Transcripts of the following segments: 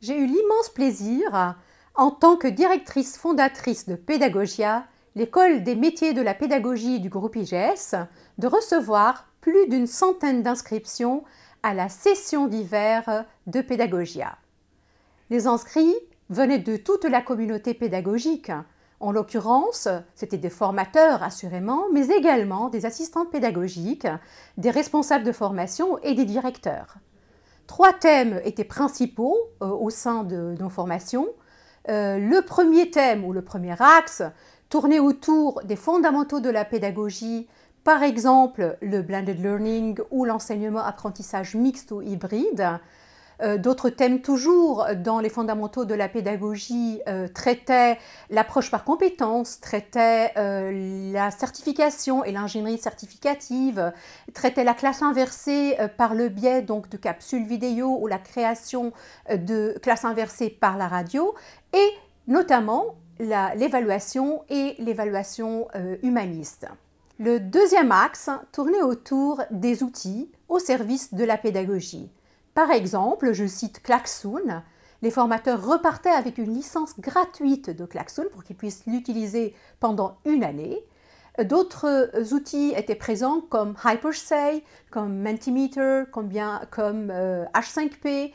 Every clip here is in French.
J'ai eu l'immense plaisir, en tant que directrice fondatrice de Pédagogia, l'école des métiers de la pédagogie du groupe IGS, de recevoir plus d'une centaine d'inscriptions à la session d'hiver de Pédagogia. Les inscrits venaient de toute la communauté pédagogique. En l'occurrence, c'était des formateurs assurément, mais également des assistantes pédagogiques, des responsables de formation et des directeurs. 3 thèmes étaient principaux au sein de nos formations. Le premier thème ou le premier axe tournait autour des fondamentaux de la pédagogie, par exemple le blended learning ou l'enseignement-apprentissage mixte ou hybride. D'autres thèmes toujours dans les fondamentaux de la pédagogie traitaient l'approche par compétences, traitaient la certification et l'ingénierie certificative, traitaient la classe inversée par le biais donc de capsules vidéo ou la création de classes inversées par la radio et notamment l'évaluation et l'évaluation humaniste. Le deuxième axe tournait autour des outils au service de la pédagogie. Par exemple, je cite Klaxoon. Les formateurs repartaient avec une licence gratuite de Klaxoon pour qu'ils puissent l'utiliser pendant une année. D'autres outils étaient présents comme Hypersay, comme Mentimeter, comme H5P,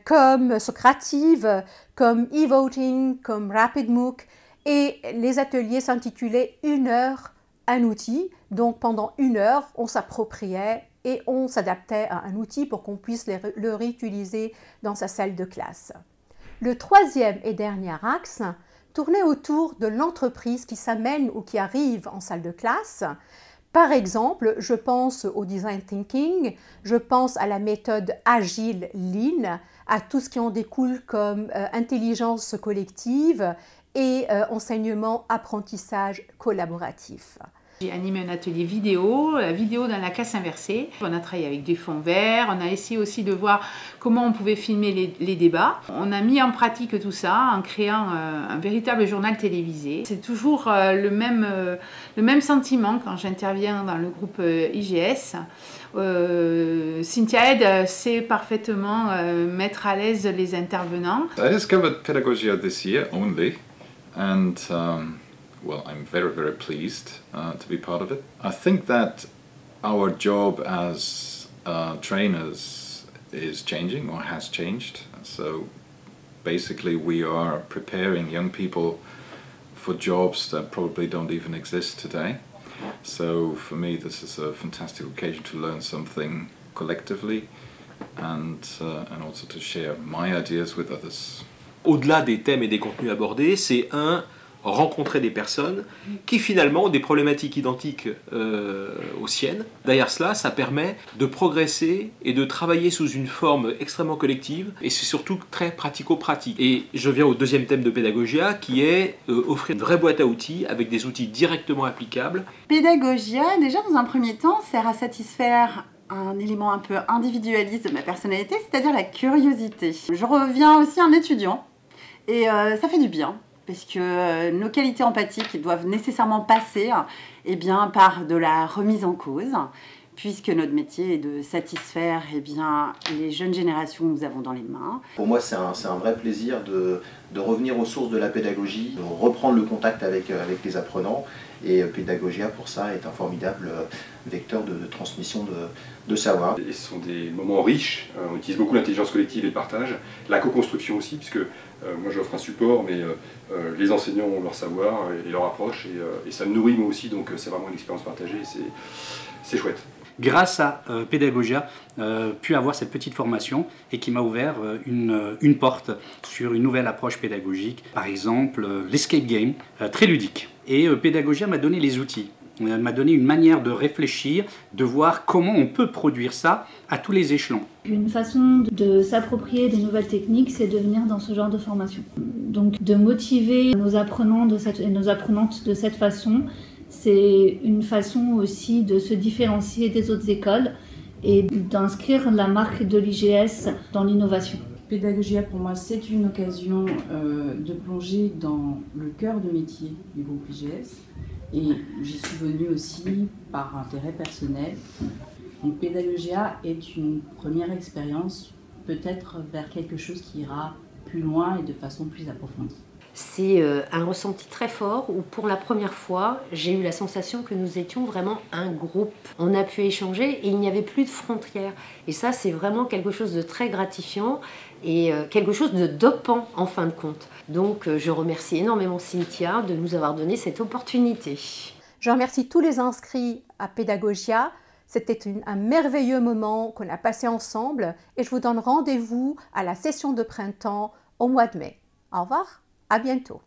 comme Socrative, comme eVoting, comme RapidMOOC. Et les ateliers s'intitulaient 1 heure, un outil. Donc pendant 1 heure, on s'appropriait et on s'adaptait à un outil pour qu'on puisse le réutiliser dans sa salle de classe. Le troisième et dernier axe tournait autour de l'entreprise qui s'amène ou qui arrive en salle de classe. Par exemple, je pense au design thinking, je pense à la méthode agile Lean, à tout ce qui en découle comme intelligence collective et enseignement apprentissage collaboratif. J'ai animé un atelier vidéo, la vidéo dans la classe inversée. On a travaillé avec des fonds verts, on a essayé aussi de voir comment on pouvait filmer les débats. On a mis en pratique tout ça en créant un véritable journal télévisé. C'est toujours le même sentiment quand j'interviens dans le groupe IGS. Cynthia Ed sait parfaitement mettre à l'aise les intervenants. I discovered Pédagogia this year only, and well, I'm very, very pleased to be part of it. I think that our job as trainers is changing or has changed. So basically we are preparing young people for jobs that probably don't even exist today. So for me this is a fantastic occasion to learn something collectively and also to share my ideas with others. Au-delà des thèmes et des contenus abordés, c'est rencontrer des personnes qui finalement ont des problématiques identiques aux siennes. Derrière cela, ça permet de progresser et de travailler sous une forme extrêmement collective et c'est surtout très pratico-pratique. Et je viens au deuxième thème de Pédagogia qui est offrir une vraie boîte à outils avec des outils directement applicables. Pédagogia, déjà dans un premier temps, sert à satisfaire un élément un peu individualiste de ma personnalité, c'est-à-dire la curiosité. Je reviens aussi un étudiant et ça fait du bien. Parce que nos qualités empathiques doivent nécessairement passer par de la remise en cause, puisque notre métier est de satisfaire les jeunes générations que nous avons dans les mains. Pour moi, c'est un vrai plaisir de revenir aux sources de la pédagogie, de reprendre le contact avec les apprenants. Et Pédagogia, pour ça, est un formidable vecteur de transmission de savoir. Et ce sont des moments riches, on utilise beaucoup l'intelligence collective et le partage, la co-construction aussi, puisque moi j'offre un support, mais les enseignants ont leur savoir et leur approche, et ça me nourrit moi aussi, donc c'est vraiment une expérience partagée, c'est chouette. Grâce à Pédagogia, pu avoir cette petite formation et qui m'a ouvert une porte sur une nouvelle approche pédagogique, par exemple l'escape game, très ludique. Et Pédagogia m'a donné les outils, m'a donné une manière de réfléchir, de voir comment on peut produire ça à tous les échelons. Une façon de s'approprier des nouvelles techniques, c'est de venir dans ce genre de formation. Donc de motiver nos apprenants et nos apprenantes de cette façon, c'est une façon aussi de se différencier des autres écoles et d'inscrire la marque de l'IGS dans l'innovation. Pédagogia, pour moi, c'est une occasion de plonger dans le cœur de métier du groupe IGS. Et j'y suis venue aussi par intérêt personnel. Donc, Pédagogia est une première expérience peut-être vers quelque chose qui ira plus loin et de façon plus approfondie. C'est un ressenti très fort où pour la première fois, j'ai eu la sensation que nous étions vraiment un groupe. On a pu échanger et il n'y avait plus de frontières. Et ça, c'est vraiment quelque chose de très gratifiant et quelque chose de dopant en fin de compte. Donc je remercie énormément Cynthia de nous avoir donné cette opportunité. Je remercie tous les inscrits à Pédagogia. C'était un merveilleux moment qu'on a passé ensemble et je vous donne rendez-vous à la session de printemps au mois de mai. Au revoir, à bientôt.